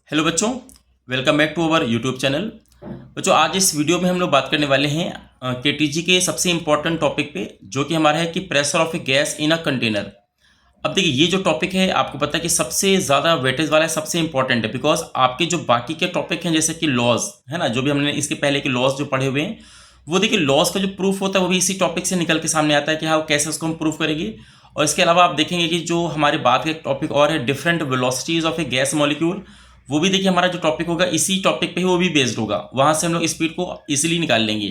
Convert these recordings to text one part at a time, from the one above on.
Hello बच्चों, welcome back to our YouTube channel. बच्चों, आज इस वीडियो में हम लोग बात करने वाले हैं केटीजी के सबसे इम्पॉर्टेंट टॉपिक पे, जो कि हमारा है कि pressure of A gas in a container. अब देखिए, ये जो टॉपिक है आपको पता है कि सबसे ज़्यादा वेटेज वाला है, सबसे इंपॉर्टेंट है। बिकॉज आपके जो बाकी के टॉपिक हैं जैसे कि लॉज है ना, जो भी हमने इसके पहले के लॉज जो पढ़े हुए हैं, वो देखिए लॉज का जो प्रूफ होता है वो भी इसी टॉपिक से निकल के सामने आता है कि हाँ कैसे उसको हम प्रूफ करेंगे। और इसके अलावा आप देखेंगे कि जो हमारे बात का एक टॉपिक और है, different velocities of A gas molecule, वो भी देखिए हमारा जो टॉपिक होगा इसी टॉपिक पे ही वो भी बेस्ड होगा। वहाँ से हम लोग स्पीड को इजीली निकाल लेंगे।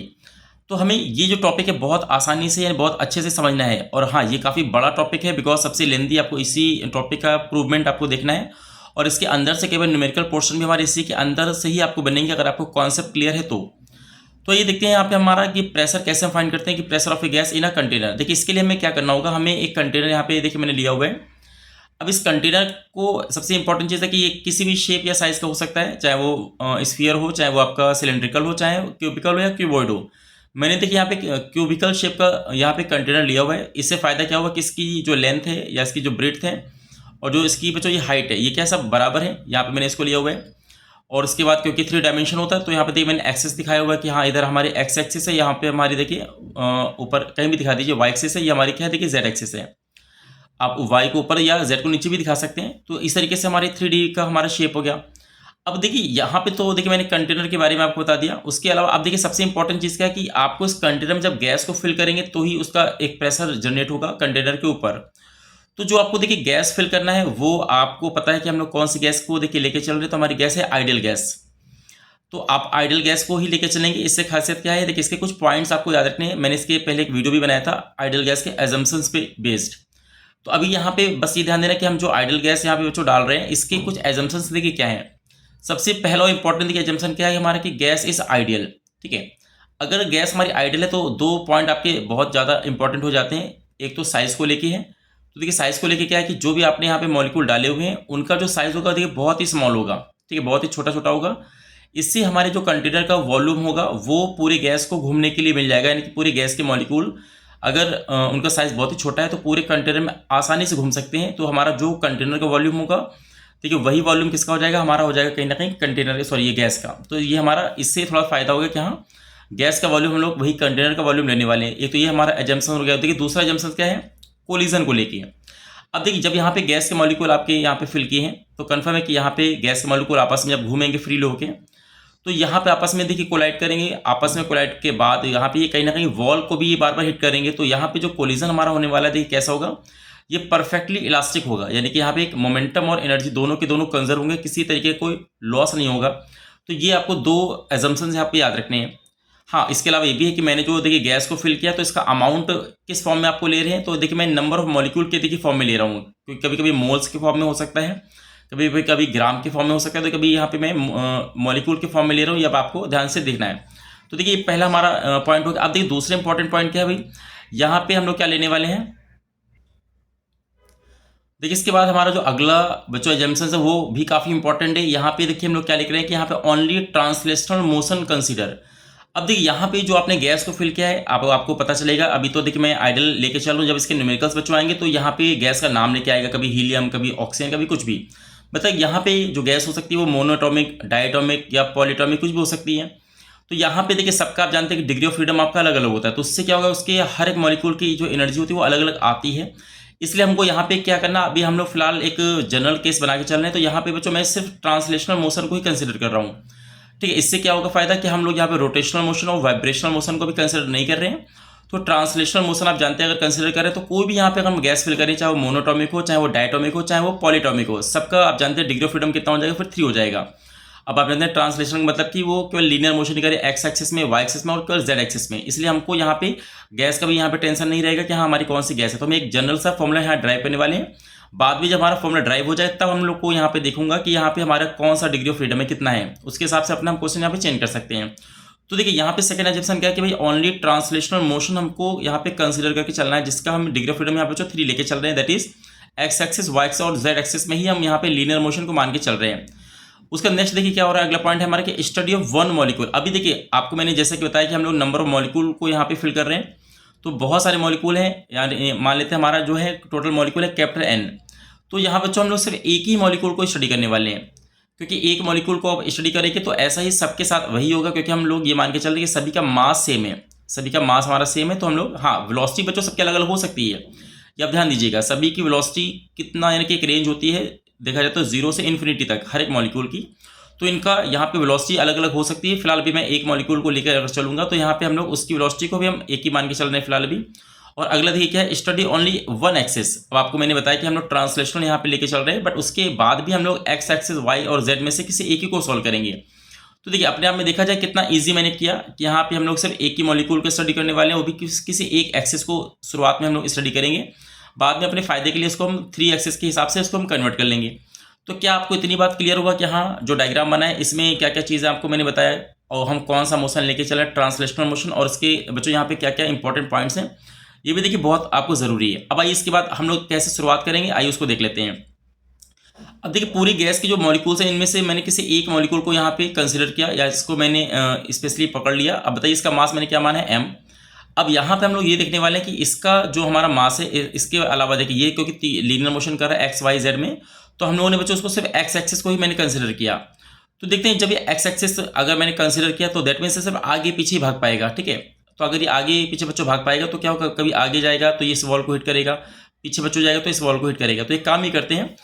तो हमें ये जो टॉपिक है बहुत आसानी से यानी बहुत अच्छे से समझना है। और हाँ, ये काफ़ी बड़ा टॉपिक है बिकॉज सबसे लेंदी आपको इसी टॉपिक का प्रूवमेंट आपको देखना है। और इसके अंदर से केवल न्यूमेरिकल पोर्शन भी हमारे इसी के अंदर से ही आपको बनेंगे, अगर आपको कॉन्सेप्ट क्लियर है तो ये देखते हैं यहाँ पे हमारा कि प्रेशर कैसे हम फाइंड करते हैं कि pressure of A gas in a container. देखिए, इसके लिए हमें क्या करना होगा, हमें एक कंटेनर यहाँ पे देखिए मैंने लिया हुआ है। अब इस कंटेनर को सबसे इंपॉर्टेंट चीज़ है कि ये किसी भी शेप या साइज़ का हो सकता है, चाहे वो स्फीयर हो, चाहे वो आपका सिलेंड्रिकल हो, चाहे क्यूबिकल हो या क्यूबॉइड हो। मैंने देखिए यहाँ पे क्यूबिकल शेप का यहाँ पे कंटेनर लिया हुआ है। इससे फ़ायदा क्या हुआ कि इसकी जो लेंथ है या इसकी जो ब्रेड्थ है और जो इसकी बच्चों ये हाइट है, ये क्या सब बराबर है। यहाँ पे मैंने इसको लिया हुआ है। और उसके बाद क्योंकि 3 डायमेंशन होता है तो यहाँ पे देखिए मैंने एक्सेस दिखाया हुआ है कि हाँ इधर हमारी एक्स एक्सिस है, यहाँ पे हमारी देखिए ऊपर कहीं भी दिखा दीजिए वाई एक्सिस है, ये हमारी क्या है देखिए जेड एक्सिस है। आप वाई को ऊपर या जेड को नीचे भी दिखा सकते हैं। तो इस तरीके से हमारे 3D का हमारा शेप हो गया। अब देखिए यहाँ पे तो देखिए मैंने कंटेनर के बारे में आपको बता दिया। उसके अलावा अब देखिए सबसे इंपॉर्टेंट चीज़ क्या है कि आपको इस कंटेनर में जब गैस को फिल करेंगे तो ही उसका एक प्रेशर जनरेट होगा कंटेनर के ऊपर। तो जो आपको देखिए गैस फिल करना है वो आपको पता है कि हम लोग कौन सी गैस को देखिए लेके चल रहे हैं। तो हमारी गैस है आइडियल गैस। तो आप आइडियल गैस को ही लेके चलेंगे। इससे खासियत क्या है, देखिए इसके कुछ पॉइंट्स आपको याद रखने हैं। मैंने इसके पहले एक वीडियो भी बनाया था आइडियल गैस के एजम्पशंस पे बेस्ड। तो अभी यहाँ पे बस ये ध्यान देना कि हम जो आइडियल गैस यहाँ पे बच्चों डाल रहे हैं इसके कुछ एजम्पशंस देखिए क्या है। सबसे पहला और इंपॉर्टेंट देखिए एजम्पशन क्या है हमारा कि गैस इज आइडियल। ठीक है, अगर गैस हमारी आइडियल है तो 2 पॉइंट आपके बहुत ज़्यादा इंपॉर्टेंट हो जाते हैं। एक तो साइज़ को लेके है। तो देखिए साइज़ को लेके क्या है कि जो भी आपने यहाँ पे मॉलिक्यूल डाले हुए हैं उनका जो साइज़ होगा देखिए बहुत ही स्मॉल होगा। ठीक है, बहुत ही छोटा छोटा होगा। इससे हमारे जो कंटेनर का वॉल्यूम होगा वो पूरे गैस को घूमने के लिए मिल जाएगा। यानी कि पूरे गैस के मॉलिक्यूल अगर उनका साइज़ बहुत ही छोटा है तो पूरे कंटेनर में आसानी से घूम सकते हैं। तो हमारा जो कंटेनर का वॉल्यूम होगा देखिए वही वॉल्यूम किसका हो जाएगा, हमारा हो जाएगा कहीं ना कहीं कंटेनर सॉरी ये गैस का। तो ये हमारा इससे थोड़ा फ़ायदा होगा कि हाँ गैस का वॉल्यूम हम लोग वही कंटेनर का वॉल्यूम लेने वाले हैं। एक तो ये हमारा एजम्पशन हो गया। देखिए दूसरा एजम्पशन क्या है, कोलिजन को लेके है। अब देखिए जब यहाँ पे गैस के मॉलिक्यूल आपके यहाँ पे फिल किए हैं तो कन्फर्म है कि यहाँ पे गैस के मॉलिक्यूल आपस में जब घूमेंगे फ्री होके तो यहाँ पे आपस में देखिए कोलाइड करेंगे। आपस में कोलाइड के बाद यहाँ पे ये कहीं ना कहीं वॉल को भी ये बार बार हिट करेंगे। तो यहाँ पे जो कोलिजन हमारा होने वाला है देखिए कैसा होगा, ये परफेक्टली इलास्टिक होगा। यानी कि यहाँ पे एक मोमेंटम और एनर्जी दोनों के दोनों कंजर्व होंगे, किसी तरीके का कोई लॉस नहीं होगा। तो ये आपको 2 एजम्पशंस यहाँ पे याद रखने हैं। हाँ, इसके अलावा ये भी है कि मैंने जो देखिए गैस को फिल किया तो इसका अमाउंट किस फॉर्म में आपको ले रहे हैं। तो देखिए मैं नंबर ऑफ मॉलिक्यूल के देखिए फॉर्म में ले रहा हूँ, क्योंकि कभी कभी मोल्स के फॉर्म में हो सकता है, कभी कभी ग्राम के फॉर्म में हो सकता है, तो कभी यहाँ पे मैं मॉलिक्यूल के फॉर्म में ले रहा हूँ। ये अब आपको ध्यान से देखना है। तो देखिए पहला हमारा पॉइंट हो गया। अब देखिए दूसरे इंपॉर्टेंट पॉइंट क्या है भाई, यहाँ पे हम लोग क्या लेने वाले हैं। देखिए इसके बाद हमारा जो अगला बच्चों एजम्पशन है वो भी काफ़ी इंपॉर्टेंट है। यहाँ पे देखिए हम लोग क्या लिख रहे हैं कि यहाँ पे ओनली ट्रांसलेशनल मोशन कंसीडर। अब देखिए यहाँ पे जो आपने गैस को फिल किया है आपको पता चलेगा। अभी तो देखिए मैं आइडियल लेके चल रहा हूँ, जब इसके न्यूमेरिकल्स बच्चों आएंगे तो यहाँ पे गैस का नाम लेके आएगा, कभी हीलियम, कभी ऑक्सीजन, कभी कुछ भी। मतलब यहाँ पे जो गैस हो सकती है वो मोनोटॉमिक, डायटोमिक या पॉलीटॉमिक कुछ भी हो सकती है। तो यहाँ पे देखिए सबका आप जानते हैं कि डिग्री ऑफ फ्रीडम आपका अलग अलग होता है। तो उससे क्या होगा, उसके हर एक मॉलिक्यूल की जो एनर्जी होती है वो अलग अलग आती है। इसलिए हमको यहाँ पे क्या करना, अभी हम लोग फिलहाल एक जनरल केस बना के चल रहे हैं। तो यहाँ पे बच्चों मैं सिर्फ ट्रांसलेशनल मोशन को ही कंसिडर कर रहा हूँ। ठीक है, इससे क्या होगा फायदा कि हम लोग यहाँ पे रोटेशनल मोशन और वाइब्रेशनल मोशन को भी कंसिडर नहीं कर रहे हैं। तो ट्रांसलेशनल मोशन आप जानते हैं अगर कंसिडर करें तो कोई भी यहाँ पे अगर हम गैस फिल करें, चाहे वो मोनोटॉमिक हो, चाहे वो डायटोमिक हो, चाहे वो पॉलीटॉमिक हो, सबका आप जानते हैं डिग्री ऑफ फ्रीडम कितना हो जाएगा, फिर 3 हो जाएगा। अब आप जानते हैं ट्रांसलेशन का मतलब कि वो केवल लीनियर मोशन करे एक्स एक्सिस में, वाई एक्सिस में और केवल जेड एक्सिस में। इसलिए हमको यहाँ पे गैस का भी यहाँ पे टेंशन नहीं रहेगा कि हाँ हमारी कौन सी गैस है। तो हम एक जनरल सा फॉर्मूला यहाँ ड्राइव करने वाले हैं। बाद में जब हमारा फॉर्मूला ड्राइव हो जाए तब हम लोग को यहाँ पे देखूंगा कि यहाँ पे हमारा कौन सा डिग्री ऑफ फ्रीडम है, कितना है, उसके हिसाब से अपना हम क्वेश्चन यहाँ पे चेंज कर सकते हैं। तो देखिए यहाँ पे सेकंड एजम्पशन क्या है कि भाई ओनली ट्रांसलेशनल मोशन हमको यहाँ पे कंसिडर करके चलना है, जिसका हम डिग्री ऑफ फ्रीडम यहाँ पे जो 3 लेके चल रहे हैं, that is x axis, y axis और जेड एक्सिस में ही हम यहाँ पे लीनियर मोशन को मान के चल रहे हैं। उसका नेक्स्ट देखिए क्या हो रहा है, अगला पॉइंट है हमारा कि स्टडी ऑफ वन मॉलिक्यूल। अभी देखिए आपको मैंने जैसे कि बताया कि हम लोग नंबर ऑफ मॉलिक्यूल को यहाँ पे फिल कर रहे हैं। तो बहुत सारे मॉलिक्यूल हैं, यानी मान लेते हैं हमारा जो है टोटल मॉलिक्यूल है कैपिटल N। तो यहाँ बच्चों हम लोग सिर्फ एक ही मॉलिक्यूल को स्टडी करने वाले हैं। क्योंकि एक मॉलिक्यूल को आप स्टडी करेंगे तो ऐसा ही सबके साथ वही होगा, क्योंकि हम लोग ये मान के चल रहे हैं कि सभी का मास सेम है, सभी का मास हमारा सेम है। तो हम लोग, हाँ, वेलोसिटी बच्चों सबके अलग अलग हो सकती है, ये आप ध्यान दीजिएगा। सभी की वेलोसिटी कितना, यानी कि एक रेंज होती है, देखा जाए तो 0 से इन्फिनिटी तक हर एक मॉलिक्यूल की। तो इनका यहाँ पे वेलोसिटी अलग अलग हो सकती है। फिलहाल अभी मैं एक मॉलिक्यूल को लेकर अगर चलूँगा तो यहाँ पे हम लोग उसकी वेलोसिटी को भी हम एक ही मान के चल रहे हैं फिलहाल अभी। और अगला देखिए क्या है, स्टडी ओनली वन एक्सिस। अब आपको मैंने बताया कि हम लोग ट्रांसलेशनल यहाँ पे लेके चल रहे हैं, बट उसके बाद भी हम लोग एक्स एक्सिस, वाई और जेड में से किसी एक ही को सॉल्व करेंगे। तो देखिए अपने आप में देखा जाए कितना इजी मैंने किया कि यहाँ पे हम लोग सिर्फ एक ही मॉलिक्यूल को स्टडी करने वाले हैं, वो भी किसी एक एक्सिस को शुरुआत में हम लोग स्टडी करेंगे। बाद में अपने फायदे के लिए इसको हम 3 एक्सिस के हिसाब से इसको हम कन्वर्ट कर लेंगे। तो क्या आपको इतनी बात क्लियर हुआ कि हाँ, जो डायग्राम बना है इसमें क्या क्या चीज़ें आपको मैंने बताया और हम कौन सा मोशन लेके चले, ट्रांसलेशनल मोशन, और इसके बच्चों यहाँ पे क्या क्या इंपॉर्टेंट पॉइंट्स हैं, ये भी देखिए बहुत आपको ज़रूरी है। अब आइए इसके बाद हम लोग कैसे शुरुआत करेंगे, आइए उसको देख लेते हैं। अब देखिए पूरी गैस की जो मॉलिक्यूल्स हैं इनमें से मैंने किसी एक मॉलिक्यूल को यहाँ पे कंसिडर किया, या इसको मैंने स्पेशली पकड़ लिया। अब बताइए इसका मास मैंने क्या माना है, m। अब यहाँ पे हम लोग ये देखने वाले हैं कि इसका जो हमारा मास है, इसके अलावा देखिए ये क्योंकि लीनियर मोशन कर रहा है एक्स वाई जेड में, तो हम लोगों ने बच्चों उसको सिर्फ एक्स एक्सिस को ही मैंने कंसिडर किया। तो देखते हैं जब ये एक्स एक्सिस अगर मैंने कंसिडर किया तो दैट मीन्स सिर्फ आगे पीछे ही भाग पाएगा, ठीक है। तो अगर ये आगे पीछे बच्चों भाग पाएगा तो क्या होगा, कभी आगे जाएगा तो ये इस वॉल को हिट करेगा, पीछे बच्चों जाएगा तो इस वॉल को हिट करेगा। तो एक काम ही करते हैं,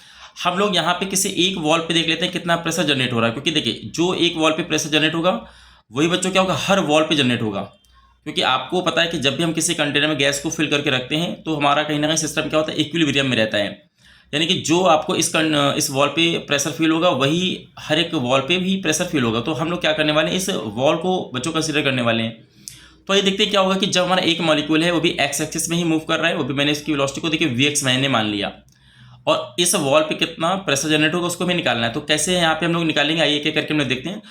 हम लोग यहाँ पे किसी एक वॉल पे देख लेते हैं कितना प्रेशर जनरेट हो रहा है, क्योंकि देखिए जो एक वॉल पे प्रेशर जनरेट होगा वही बच्चों क्या होगा, हर वॉल पे जनरेट होगा। क्योंकि आपको पता है कि जब भी हम किसी कंटेनर में गैस को फिल करके रखते हैं तो हमारा कहीं ना कहीं सिस्टम क्या होता है, इक्विलिब्रियम में रहता है। यानी कि जो आपको इस वॉल पे प्रेशर फील होगा वही हर एक वॉल पे भी प्रेशर फील होगा। तो हम लोग क्या करने वाले हैं, इस वॉल को बच्चों कंसिडर करने वाले हैं। तो ये देखते हैं क्या होगा कि जब हमारा एक मॉलिक्यूल है वो भी एक्स एक्सिस में ही मूव कर रहा है, वो भी मैंने इसकी वेलोसिटी को देखिए वीएक्स मैंने मान लिया, और इस वॉल पे कितना प्रेशर जनरेट होगा उसको भी निकालना है। तो कैसे यहाँ पे हम लोग निकालेंगे, आइए एक करके हम लोग देखते हैं।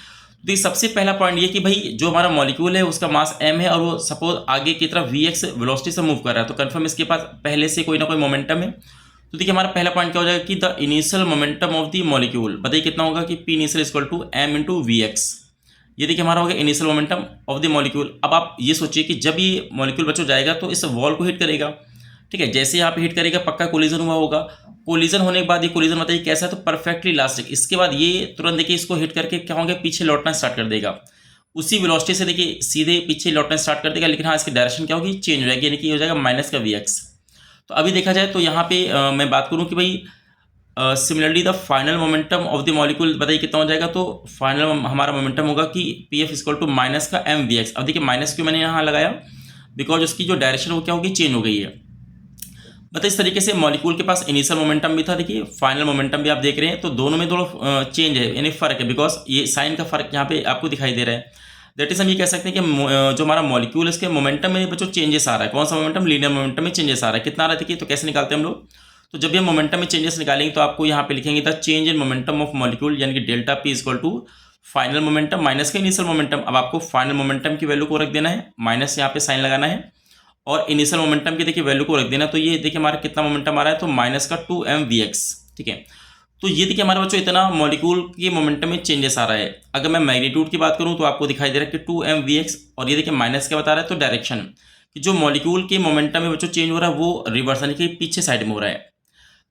तो सबसे पहला पॉइंट ये कि भाई जो हमारा मॉलिक्यूल है उसका मास m है और वो सपोज आगे की तरफ vx वेलोसिटी से मूव कर रहा है, तो कंफर्म इसके पास पहले से कोई ना कोई मोमेंटम है। तो देखिए हमारा पहला पॉइंट क्या हो जाएगा कि the initial momentum of the molecule, बताइए कितना होगा कि p initial equal to m into vx। ये देखिए हमारा हो गया initial momentum of the molecule. अब आप ये सोचिए कि जब ये मॉलिक्यूल बच्चों जाएगा तो इस वॉल को हिट करेगा, ठीक है। जैसे यहाँ पे हिट करेगा पक्का कोलिजन हुआ होगा। कोलिजन होने के बाद ये कोलिजन बताइए कैसा है, तो परफेक्टली इलास्टिक। इसके बाद ये तुरंत देखिए इसको हिट करके क्या होंगे, पीछे लौटना स्टार्ट कर देगा। उसी वेलोसिटी से देखिए सीधे पीछे लौटना स्टार्ट कर देगा, लेकिन हाँ इसकी डायरेक्शन क्या होगी, चेंज हो जाएगी, यानी कि हो जाएगा माइनस का vx। तो अभी देखा जाए तो यहाँ पे मैं बात करूँ कि भाई similarly the final momentum of the molecule बताइए कितना हो जाएगा, तो फाइनल हमारा मोमेंटम होगा कि p f equal to minus का mvx। अब देखिए माइनस क्यों मैंने यहाँ लगाया, बिकॉज उसकी जो डायरेक्शन वो क्या होगी, चेंज हो गई है। मतलब इस तरीके से मॉलिक्यूल के पास इनिशियल मोमेंटम भी था, देखिए फाइनल मोमेंटम भी आप देख रहे हैं, तो दोनों में थोड़ा चेंज है, यानी फर्क है, बिकॉज ये साइन का फर्क यहाँ पे आपको दिखाई दे रहा है। दैट इज हम ये कह सकते हैं कि जो हमारा मॉलिक्यूल है इसके मोमेंटम में बच्चों चेंजेस आ रहा है। कौन सा मोमेंटम, लीनियर मोमेंटम में चेंजेस आ रहा है। कितना आ रहा है देखिए, तो कैसे निकालते हैं हम लोग, तो जब भी हम मोमेंटम में चेंजेस निकालेंगे तो आपको यहाँ पे लिखेंगे the change in momentum of molecule, यानी कि delta p equal to final momentum minus का इनिशियल मोमेंटम। अब आपको फाइनल मोमेंटम की वैल्यू को रख देना है, माइनस यहाँ पे साइन लगाना है, और इनिशियल मोमेंटम की देखिए वैल्यू को रख देना। तो ये देखिए हमारा कितना मोमेंटम आ रहा है, तो माइनस का 2mvx, ठीक है। तो ये देखिए हमारे बच्चों इतना मॉलिक्यूल के मोमेंटम में चेंजेस आ रहा है। अगर मैं मैग्नीट्यूड की बात करूँ तो आपको दिखाई दे रहा है कि 2mvx, और ये देखिए माइनस क्या बता रहा है, तो डायरेक्शन कि जो मॉलिक्यूल के मोमेंटम में बच्चों चेंज हो रहा है वो रिवर्स यानी कि पीछे साइड में हो रहा है।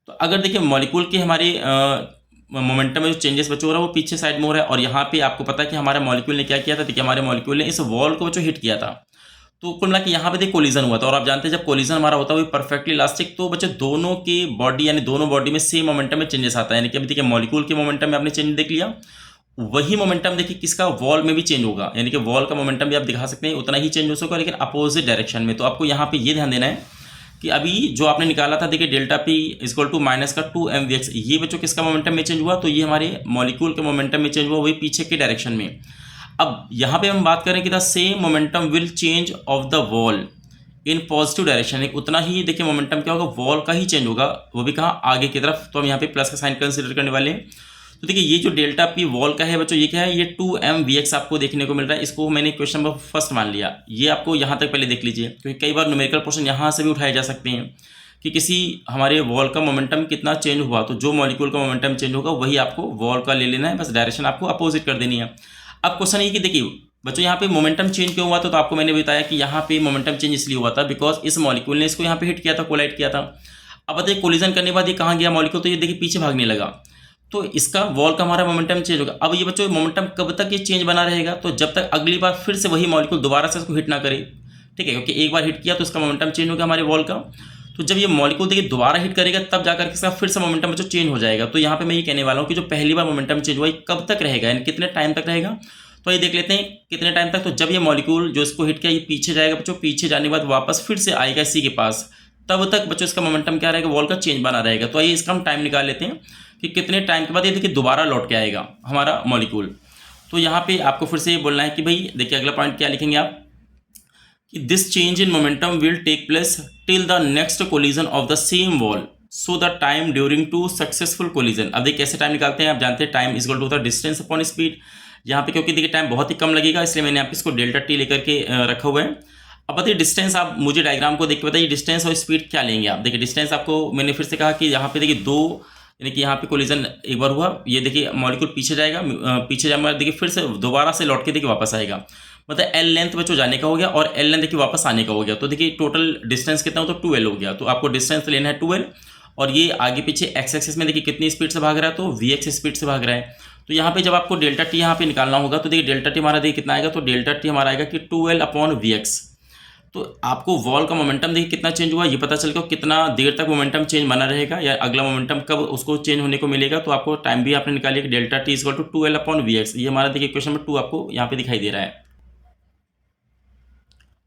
तो अगर देखिए मॉलिक्यूल के हमारे मोमेंटम में जो चेंजेस बच्चों हो रहा है वो पीछे साइड में हो रहा है, और यहाँ पे आपको पता है कि हमारे मॉलिक्यूल ने क्या किया था, देखिए हमारे मॉलिक्यूल ने इस वॉल को बच्चों हिट किया था। तो कुल मिला के यहाँ पे देखिए कोलिजन हुआ था, और आप जानते हैं जब कोलिजन हमारा होता है वो परफेक्टली इलास्टिक, तो बच्चे दोनों की बॉडी यानी दोनों बॉडी में सेम मोमेंटम में चेंजेस आता है। यानी कि अभी देखिए मॉलिक्यूल के मोमेंटम में आपने चेंज देख लिया, वही मोमेंटम देखिए किसका, वॉल में भी चेंज होगा, यानी कि वॉल का मोमेंटम भी आप दिखा सकते हैं उतना ही चेंज हो सकेगा, लेकिन अपोजिट डायरेक्शन में। तो आपको यहाँ पे ये ध्यान देना है कि अभी जो आपने निकाला था देखिए delta p equal to minus का 2mvx, ये बच्चों किसका मोमेंटम में चेंज हुआ, तो ये हमारे मॉलिक्यूल के मोमेंटम में चेंज हुआ, वही पीछे के डायरेक्शन में। अब यहाँ पे हम बात करें कि the same momentum will change of the wall in positive direction, उतना ही देखिए मोमेंटम क्या होगा, वॉल का ही चेंज होगा, वो भी कहाँ, आगे की तरफ। तो हम यहाँ पे प्लस का साइन कंसिडर करने वाले हैं। तो देखिए ये जो डेल्टा पी वॉल का है बच्चों, ये क्या है, ये 2mvx आपको देखने को मिल रहा है। इसको मैंने क्वेश्चन नंबर फर्स्ट मान लिया, ये आपको यहाँ तक पहले देख लीजिए, क्योंकि कई बार न्यूमेरिकल पोर्शन यहाँ से भी उठाए जा सकते हैं कि किसी हमारे वॉल का मोमेंटम कितना चेंज हुआ, तो जो मॉलिक्यूल का मोमेंटम चेंज होगा वही आपको वॉल का ले लेना है, बस डायरेक्शन आपको अपोजिट कर देनी है। अब क्वेश्चन ये कि देखिए बच्चों यहाँ पे मोमेंटम चेंज क्यों हुआ था, तो आपको मैंने बताया कि यहाँ पे मोमेंटम चेंज इसलिए हुआ था बिकॉज इस मॉलिक्यूल ने इसको यहाँ पे हिट किया था, कोलाइड किया था। अब बताइए कोलिजन करने के बाद ये कहाँ गया मॉलिक्यूल, तो ये देखिए पीछे भागने लगा। तो इसका वॉल का हमारा मोमेंटम चेंज होगा। अब ये बच्चों मोमेंटम कब तक ये चेंज बना रहेगा, तो जब तक अगली बार फिर से वही मॉलिक्यूल दोबारा से इसको हिट ना करे, ठीक है, क्योंकि एक बार हिट किया तो इसका मोमेंटम चेंज हो गया हमारे वॉल का। तो जब ये मॉलिक्यूल देखिए दोबारा हिट करेगा तब जाकर के इसका फिर से मोमेंटम बच्चों चेंज हो जाएगा। तो यहाँ पे मैं ये कहने वाला हूँ कि जो पहली बार मोमेंटम चेंज हुआ ये कब तक रहेगा, यानी कितने टाइम तक रहेगा। तो ये देख लेते हैं कितने टाइम तक। तो जब ये मॉलिक्यूल जो इसको हिट किया ये पीछे जाएगा बच्चों, पीछे जाने के बाद वापस फिर से आएगा इसी के पास, तब तक बच्चों इसका मोमेंटम क्या रहेगा, वॉल का चेंज बना रहेगा। तो आइए इसका हम टाइम निकाल लेते हैं कि कितने टाइम के बाद ये देखिए दोबारा लौट के आएगा हमारा मॉलिक्यूल। तो यहाँ पे आपको फिर से ये बोलना है कि भाई देखिए अगला पॉइंट क्या लिखेंगे आप, कि this change in momentum will take place till the next collision of the same wall, so the time during two successful collision. अब देखिए कैसे टाइम निकालते हैं, आप जानते हैं time is equal to the distance upon speed. यहाँ पे क्योंकि देखिए टाइम बहुत ही कम लगेगा इसलिए मैंने यहाँ पे इसको डेल्टा टी लेकर के रखा हुआ है। अब बताइए डिस्टेंस, आप मुझे डायग्राम को देख के बताइए डिस्टेंस और स्पीड क्या लेंगे आप। देखिए डिस्टेंस आपको मैंने फिर से कहा कि यहाँ पे देखिए दो, यानी कि यहाँ पे कोलिजन एक बार हुआ, ये देखिए मॉलिक्यूल पीछे जाएगा, पीछे जाने देखिए फिर से दोबारा से लौट के देखिए वापस आएगा, मतलब एल लेंथ बच्चों जाने का हो गया और एल लेंथ देखिए वापस आने का हो गया। तो देखिए टोटल डिस्टेंस कितना हो, तो 2L हो गया। तो आपको डिस्टेंस लेना है 2L, और ये आगे पीछे एक्स एक्सिस में देखिए कितनी स्पीड से भाग रहा है, तो Vx स्पीड से भाग रहा है। तो यहाँ पे जब आपको डेल्टा टी यहाँ पे निकालना होगा तो देखिए डेल्टा टी हमारा देखिए कितना आएगा, तो डेल्टा टी हमारा आएगा कि 2L अपॉन Vx। तो आपको वॉल का मोमेंटम देखिए कितना चेंज हुआ ये पता चल गया, कितना देर तक मोमेंटम चेंज बना रहेगा या अगला मोमेंटम कब उसको चेंज होने को मिलेगा। तो आपको टाइम भी आपने निकालिए कि delta t equal to 2L upon Vx। ये हमारा देखिए क्वेश्चन नंबर 2 आपको यहाँ पे दिखाई दे रहा है।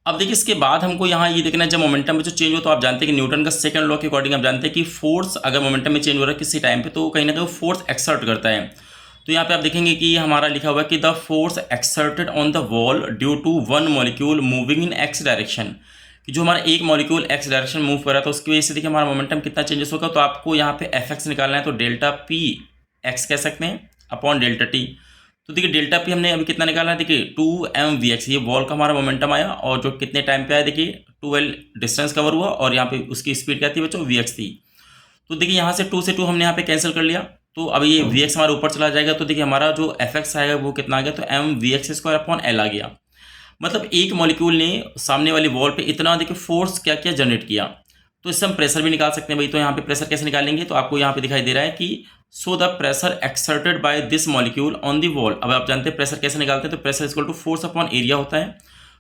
अब देखिए इसके बाद हमको यहाँ ये देखना है जब मोमेंटम में जो चेंज हो, तो आप जानते हैं कि न्यूटन का सेकंड लॉ के अकॉर्डिंग आप जानते हैं कि फोर्स अगर मोमेंटम में चेंज हो रहा है किसी टाइम पे तो कहीं ना कहीं फोर्स एक्सर्ट करता है। तो यहाँ पे आप देखेंगे कि हमारा लिखा हुआ है कि the force exerted on the wall due to one molecule moving in x direction, कि जो हमारा एक मॉलिक्यूल एक्स डायरेक्शन मूव कर रहा था उसकी वजह से देखिए हमारा मोमेंटम कितना चेंजेस होगा। तो आपको यहाँ पे एफ एक्स निकालना है, तो डेल्टा पी एक्स कह सकते हैं अपॉन डेल्टा टी। तो देखिए डेल्टा पी हमने अभी कितना निकाला है, देखिए 2mvx, ये वॉल का हमारा मोमेंटम आया और जो कितने टाइम पे आया देखिए 2L डिस्टेंस कवर हुआ और यहाँ पे उसकी स्पीड क्या थी बच्चों, Vx थी। तो देखिए यहाँ से 2 से 2 हमने यहाँ पे कैंसिल कर लिया, तो अब ये Vx हमारे ऊपर चला जाएगा। तो देखिए हमारा जो Fx आएगा वो कितना आ गया, तो mvx² अपॉन L आ गया। मतलब एक मॉलिक्यूल ने सामने वाली वॉल पे इतना देखिए फोर्स क्या क्या जनरेट किया। तो इससे हम प्रेशर भी निकाल सकते हैं भाई। तो यहाँ पे प्रेशर कैसे निकालेंगे, तो आपको यहाँ पे दिखाई दे रहा है कि so the pressure exerted by this molecule on the wall. अब आप जानते हैं प्रेशर कैसे निकालते हैं, तो pressure equal to force upon area होता है।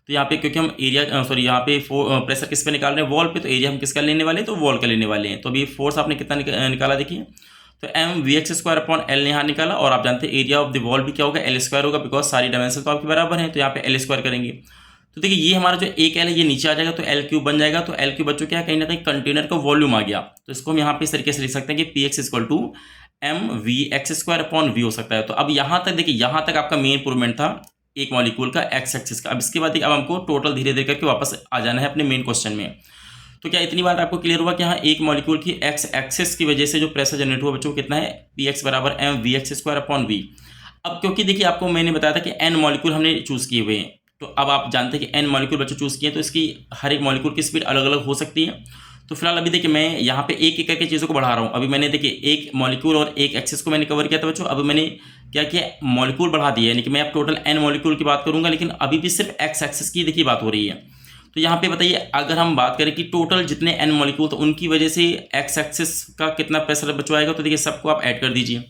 तो यहाँ पे क्योंकि हम एरिया यहाँ पे प्रेशर किस पे निकाल रहे हैं, वॉल पे, तो एरिया हम किसका लेने वाले हैं, तो वॉल का लेने वाले हैं। तो अभी फोर्स आपने कितना निकाला देखिए, तो mvx² अपॉन L यहाँ निकाला, और आप जानते हैं एरिया ऑफ द वॉल भी क्या होगा, L² होगा, बिकॉज सारी डायमेंशन तो आपके बराबर हैं। तो यहाँ पे L² करेंगे, तो देखिए ये हमारा जो एक L है ये नीचे आ जाएगा, तो L³ बन जाएगा। तो L³ बच्चों क्या है, कहीं ना कहीं कंटेनर का वॉल्यूम आ गया। तो इसको हम यहाँ पे इस तरीके से लिख सकते हैं कि px equal to mvx² upon v हो सकता है। तो अब यहाँ तक देखिए, यहाँ तक आपका मेन इंप्रूवमेंट था एक मॉलिक्यूल का एक्स एक्सिस का। अब इसके बाद अब हमको टोटल धीरे धीरे करके वापस आ जाना है अपने मेन क्वेश्चन में। तो क्या इतनी बात आपको क्लियर हुआ कि यहाँ एक मॉलिक्यूल की एक्स एक्सिस की वजह से जो प्रेशर जनरेट हुआ बच्चों कितना है, px बराबर mvx² अपॉन v। अब क्योंकि देखिए आपको मैंने बताया था कि n मॉलिक्यूल हमने चूज़ किए हुए हैं, तो अब आप जानते हैं कि n मॉलिक्यूल बच्चों चूज़ किए, तो इसकी हर एक मॉलिक्यूल की स्पीड अलग अलग हो सकती है। तो फिलहाल अभी देखिए मैं यहाँ पे एक एक करके चीज़ों को बढ़ा रहा हूँ। अभी मैंने देखिए एक मॉलिक्यूल और एक एक्सिस को मैंने कवर किया था बच्चों। अभी मैंने क्या किया, मॉलिक्यूल बढ़ा दिया, यानी कि मैं अब टोटल n मॉलिक्यूल की बात करूँगा, लेकिन अभी भी सिर्फ एक्स एक्सिस की देखिए बात हो रही है। तो यहाँ पे बताइए अगर हम बात करें कि टोटल जितने n मॉलिक्यूल तो उनकी वजह से एक्स एक्सिस का कितना प्रेशर बचवा आएगा, तो देखिए सबको आप ऐड कर दीजिए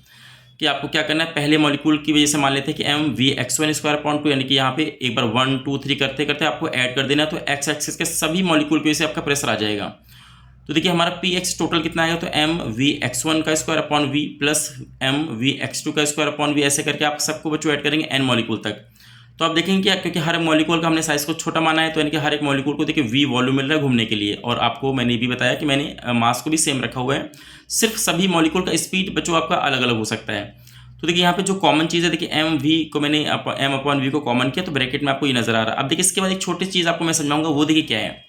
कि आपको क्या करना है। पहले मॉलिक्यूल की वजह से मान लेते हैं कि mvx1² अपॉन 2, यानी कि यहाँ पे एक बार 1 2 3 करते करते आपको ऐड कर देना, तो एक्स एक्सिस के सभी मॉलिक्यूल की वजह से आपका प्रेशर आ जाएगा। तो देखिए हमारा px टोटल कितना आएगा, तो mvx1² upon v plus mvx2² upon v, ऐसे करके आप सबको बच्चों ऐड करेंगे n मॉलिक्यूल तक। तो आप देखेंगे क्या, क्योंकि हर मॉलिक्यूल का हमने साइज़ को छोटा माना है, तो यानी कि हर एक मॉलिक्यूल को देखिए v वॉल्यूम मिल रहा है घूमने के लिए। और आपको मैंने भी बताया कि मैंने मास को भी सेम रखा हुआ है, सिर्फ सभी मॉलिक्यूल का स्पीड बच्चों आपका अलग अलग हो सकता है। तो देखिए यहाँ पे जो कॉमन चीज़ है, देखिए mv को मैंने m अपॉन v को कॉमन किया, तो ब्रैकेट में आपको ये नजर आ रहा है। अब देखिए इसके बाद एक छोटी चीज़ आपको मैं समझाऊंगा, वो देखिए क्या है।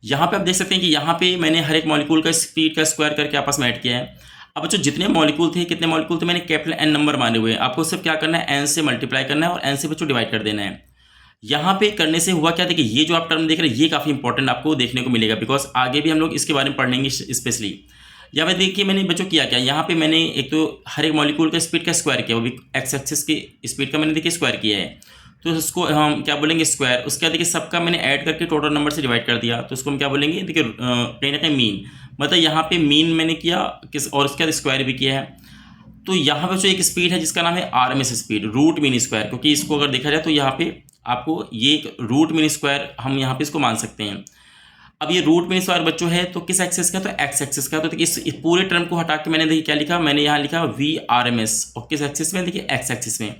यहाँ पे आप देख सकते हैं कि यहाँ पे मैंने हर एक मॉलिक्यूल का स्पीड का स्क्वायर करके आपस में ऐड किया है। अब जो जितने मॉलिक्यूल थे, कितने मॉलिक्यूल थे, मैंने कैपिटल N नंबर माने हुए हैं। आपको सिर्फ क्या करना है, n से मल्टीप्लाई करना है और n से बच्चों डिवाइड कर देना है। यहाँ पे करने से हुआ क्या, देखिए ये जो आप टर्म देख रहे हैं ये काफ़ी इंपॉर्टेंट आपको देखने को मिलेगा, बिकॉज आगे भी हम लोग इसके बारे में पढ़ेंगे स्पेशली। यहाँ पे देखिए मैंने बच्चों किया क्या, यहाँ पे मैंने एक तो हर एक मॉलिक्यूल का स्पीड का स्क्वायर किया, वो भी एक्स एक्सिस की स्पीड का मैंने देखिए स्क्वायर किया है। तो उसको हम क्या बोलेंगे, स्क्वायर। उसके बाद देखिए सबका मैंने ऐड करके टोटल नंबर से डिवाइड कर दिया, तो उसको हम क्या बोलेंगे, देखिए कहीं ना कहीं मीन। मतलब यहाँ पे मीन मैंने किया किस, और उसके बाद स्क्वायर भी किया है। तो यहाँ पे जो एक स्पीड है जिसका नाम है RMS speed, root mean square, क्योंकि इसको अगर देखा जाए तो यहाँ पे आपको ये एक रूट मीन स्क्वायर हम यहाँ पे इसको मान सकते हैं। अब ये रूट मीन स्क्वायर बच्चों है तो किस एक्सेस का, तो एक्स एक्सेस का। तो देखिए इस पूरे टर्म को हटा के मैंने देखिए क्या लिखा, मैंने यहाँ लिखा VRMS, और किस एक्सेस में, देखिए एक्स एक्सेस में,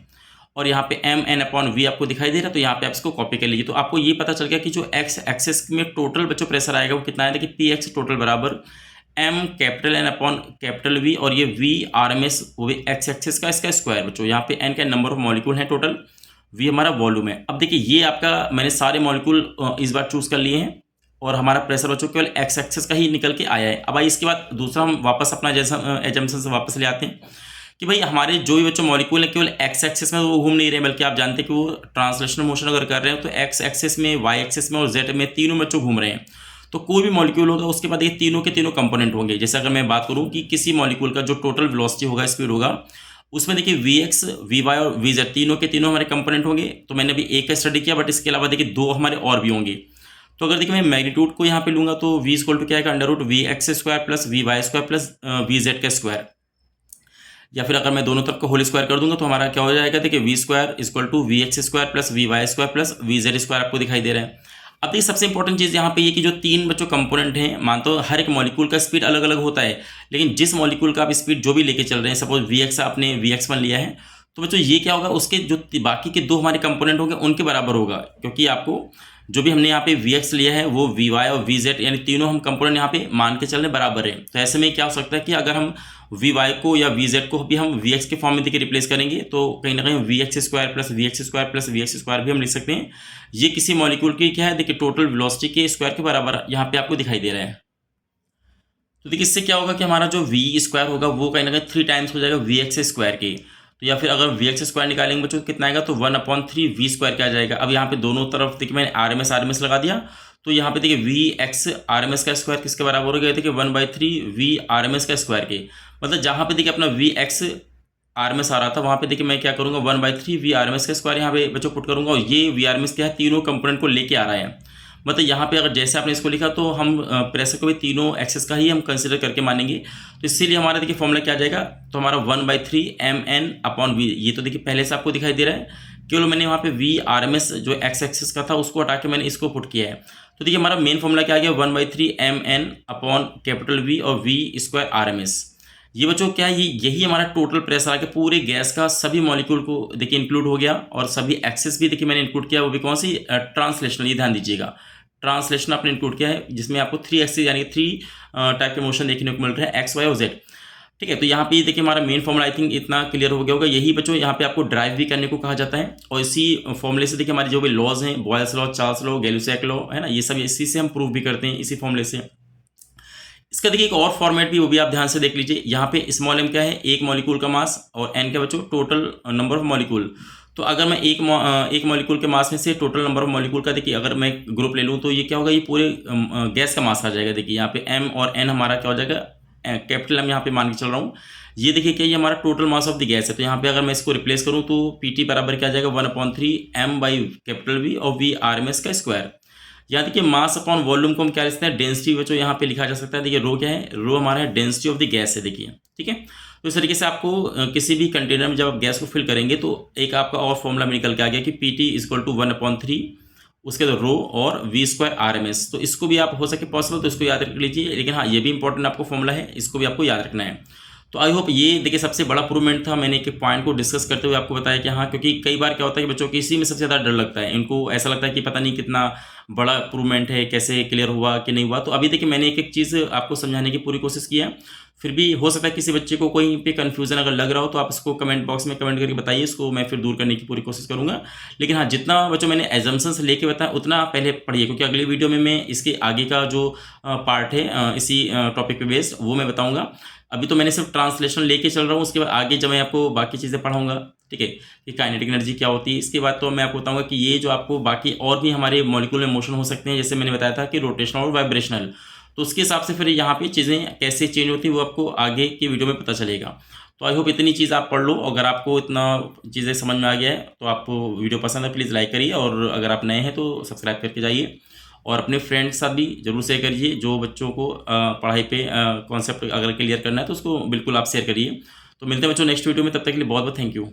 और यहाँ पे MN/V आपको दिखाई दे रहा है, तो यहाँ पे आप इसको कॉपी कर लीजिए। तो आपको ये पता चल गया कि जो एक्स एक्सेस में टोटल बच्चों प्रेशर आएगा वो कितना है, देखिए PX टोटल बराबर M_N/V, और ये VRMS वो भी एक्स एक्सेस का इसका स्क्वायर बच्चों। यहाँ पे N का नंबर ऑफ मॉलिक्यूल है टोटल, V हमारा वॉल्यूम है। अब देखिए ये आपका मैंने सारे मॉलिक्यूल इस बार चूज कर लिए हैं, और हमारा प्रेशर बच्चों केवल एक्स एक्सेस का ही निकल के आया है। अब आइए इसके बाद दूसरा हम वापस अपना जैसा एजम्पशन से वापस ले आते हैं कि भाई हमारे जो भी बच्चों मॉलिक्यूल है केवल एक्स एक्सेस में वो घूम नहीं रहे, बल्कि आप जानते हैं कि वो ट्रांसलेशनल मोशन अगर कर रहे हैं तो एक्स एक्सेस में, वाई एक्सेस में और जेड में, तीनों बच्चों घूम रहे हैं। तो कोई भी मॉलिक्यूल होगा उसके बाद ये तीनों के तीनों कंपोनेंट होंगे। जैसे अगर मैं बात करूँ कि किसी मॉलिक्यूल का जो टोटल वेलोसिटी होगा, स्पीड होगा, उसमें देखिए VX, VY और VZ तीनों के तीनों हमारे कंपोनेंट होंगे। तो मैंने अभी एक का स्टडी किया, बट इसके अलावा देखिए दो हमारे और भी होंगे। तो अगर देखिए मैं मैग्नीट्यूड को यहाँ पे लूंगा तो V = क्या आएगा, √VX² plus VY² plus VZ का स्क्वायर, या फिर अगर मैं दोनों तरफ को होल स्क्वायर कर दूंगा तो हमारा क्या हो जाएगा, देखिए V² = VX² plus VY² plus VZ² आपको दिखाई दे रहा है। अब देखिए सबसे इंपॉर्टेंट चीज़ यहाँ पे ये कि जो तीन बच्चों कंपोनेंट हैं, मानते हो हर एक मॉलिक्यूल का स्पीड अलग अलग होता है, लेकिन जिस मॉलिक्यूल का आप स्पीड जो भी लेके चल रहे हैं, सपोज VX आपने VX1 लिया है, तो बच्चों ये क्या होगा, उसके जो बाकी के दो हमारे कंपोनेंट होंगे उनके बराबर होगा, क्योंकि आपको जो भी हमने यहाँ पे VX लिया है वो VY और VZ यानी तीनों हम कंपोनेंट यहाँ पे मान के चलने बराबर है। तो ऐसे में क्या हो सकता है कि अगर हम VY को या VZ को भी हम VX के फॉर्म में देखिए रिप्लेस करेंगे तो कहीं ना कहीं VX² plus VX² plus VX² भी हम लिख सकते हैं। ये किसी मॉलिक्यूल की क्या है, देखिए टोटल वेलोसिटी के स्क्वायर के बराबर यहाँ पे आपको दिखाई दे रहा है। तो देखिए इससे क्या होगा कि हमारा जो V² होगा वो कहीं ना कहीं 3 टाइम्स हो जाएगा VX² के। तो या फिर अगर VX² निकालेंगे बच्चों कितना आएगा, तो 1/3 V² क्या आ जाएगा। अब यहाँ पे दोनों तरफ देखिए मैंने RMS लगा दिया, तो यहाँ पे देखिए VX RMS का स्क्वायर किसके बराबर हो गया, देखिए 1/3 V RMS का स्क्वायर के। मतलब जहाँ पे देखिए अपना VX RMS आ रहा था वहाँ पे देखिए मैं क्या करूँगा, 1/3 V RMS का स्क्वायर यहाँ पे बच्चों पुट करूँगा, और ये V RMS क्या है, तीनों कंपोनेंट को लेके आ रहा है। मतलब यहाँ पे अगर जैसे आपने इसको लिखा तो हम प्रेशर को भी तीनों एक्सेस का ही हम कंसिडर करके मानेंगे। तो इसीलिए हमारा देखिए फॉर्मूला क्या आ जाएगा, तो हमारा 1/3 MN/V, ये तो देखिए पहले से आपको दिखाई दे रहा है, केवल मैंने वहाँ पे VRMS जो एक्स एक्सेस का था उसको हटा के मैंने इसको पुट किया है। तो देखिए हमारा मेन फॉर्मूला क्या आ गया, 1/3 MN/V और V² RMS। ये बच्चों क्या है, यही हमारा टोटल प्रेशर आके पूरे गैस का सभी मॉलिक्यूल को देखिए इंक्लूड हो गया, और सभी एक्सेस भी देखिए मैंने इंक्लूड किया, वो भी कौन सी, ट्रांसलेशनल, ये ध्यान दीजिएगा, ट्रांसलेशन आपने इंक्लूड किया है, जिसमें आपको 3 एक्सेस यानी 3 टाइप के मोशन देखने को मिल रहे हैं, X, Y और Z। ठीक है, तो यहाँ पे देखिए हमारा मेन फॉर्मूला आई थिंक इतना क्लियर हो गया होगा। यही बच्चों यहाँ पे आपको ड्राइव भी करने को कहा जाता है, और इसी फॉर्मूले से देखिए हमारे जो भी लॉज हैं, Boyle's law, Charles law, Gay Lussac law है ना, ये सब इसी से हम प्रूव भी करते हैं, इसी फॉर्मूले से। इसका देखिए एक और फॉर्मेट भी, वो भी आप ध्यान से देख लीजिए। यहाँ पे स्मॉल m क्या है, एक मॉलिक्यूल का मास, और n क्या बच्चों, टोटल नंबर ऑफ मॉलिक्यूल। तो अगर मैं एक मॉलिक्यूल के मास में से टोटल नंबर ऑफ मॉलिक्यूल का देखिए अगर मैं ग्रुप ले लूँ तो ये क्या होगा, ये पूरे गैस का मास आ जाएगा। देखिए यहाँ पे m और n हमारा क्या हो जाएगा, कैपिटल M यहाँ पे मान के चल रहा हूँ। ये देखिए क्या, ये हमारा total mass of the gas है। तो यहाँ पे अगर मैं इसको रिप्लेस करूँ तो PT बराबर क्या आ जाएगा, 1/3 M/V और V RMS का स्क्वायर। यहाँ देखिए मास अपॉन वॉल्यूम को हम क्या लिखते हैं, डेंसिटी बच्चों यहाँ पे लिखा जा सकता है। देखिए रो क्या है, रो हमारा है डेंसिटी ऑफ द गैस है, देखिए ठीक है। तो इस तरीके से आपको किसी भी कंटेनर में जब आप गैस को फिल करेंगे तो एक आपका और फॉर्मूला में निकल के आ गया कि PT = 1/3 उसके तो रो और V² RMS। तो इसको भी आप हो सके पॉसिबल तो इसको याद रख लीजिए, लेकिन हाँ ये भी इंपॉर्टेंट आपको फॉर्मूला है, इसको भी आपको याद रखना है। तो आई होप ये देखिए सबसे बड़ा प्रूवमेंट था, मैंने एक पॉइंट को डिस्कस करते हुए आपको बताया कि हाँ, क्योंकि कई बार क्या होता है कि बच्चों को इसी में सबसे ज़्यादा डर लगता है, इनको ऐसा लगता है कि पता नहीं कितना बड़ा प्रूवमेंट है, कैसे क्लियर हुआ कि नहीं हुआ। तो अभी देखिए मैंने एक एक चीज़ आपको समझाने की पूरी कोशिश की है, फिर भी हो सकता है किसी बच्चे को कोई पे कन्फ्यूजन अगर लग रहा हो तो आप इसको कमेंट बॉक्स में कमेंट करके बताइए, इसको मैं फिर दूर करने की पूरी कोशिश करूँगा। लेकिन हाँ, जितना बच्चों मैंने एजम्पशंस लेके बताया उतना पहले पढ़िए, क्योंकि अगली वीडियो में मैं इसके आगे का जो पार्ट है इसी टॉपिक पे बेस्ड वो मैं बताऊँगा। अभी तो मैंने सिर्फ ट्रांसलेशन लेके चल रहा हूँ, उसके बाद आगे जब मैं आपको बाकी चीज़ें पढ़ाऊँगा, ठीक है, कि काइनेटिक एनर्जी क्या होती है, इसके बाद तो मैं आपको बताऊँगा कि ये जो आपको बाकी और भी हमारे मॉलिक्यूल में मोशन हो सकते हैं, जैसे मैंने बताया था कि रोटेशनल और वाइब्रेशनल। तो उसके हिसाब से फिर यहाँ पे चीज़ें कैसे चेंज होती है वो आपको आगे की वीडियो में पता चलेगा। तो आई होप इतनी चीज़ आप पढ़ लो। अगर आपको इतना चीज़ें समझ में आ गया है तो आपको वीडियो पसंद है प्लीज़ लाइक करिए, और अगर आप नए हैं तो सब्सक्राइब करके जाइए, और अपने फ्रेंड्स के साथ भी जरूर शेयर करिए। जो बच्चों को पढ़ाई पे कॉन्सेप्ट अगर क्लियर करना है तो उसको बिल्कुल आप शेयर करिए। तो मिलते हैं बच्चों नेक्स्ट वीडियो में, तब तक के लिए बहुत बहुत थैंक यू।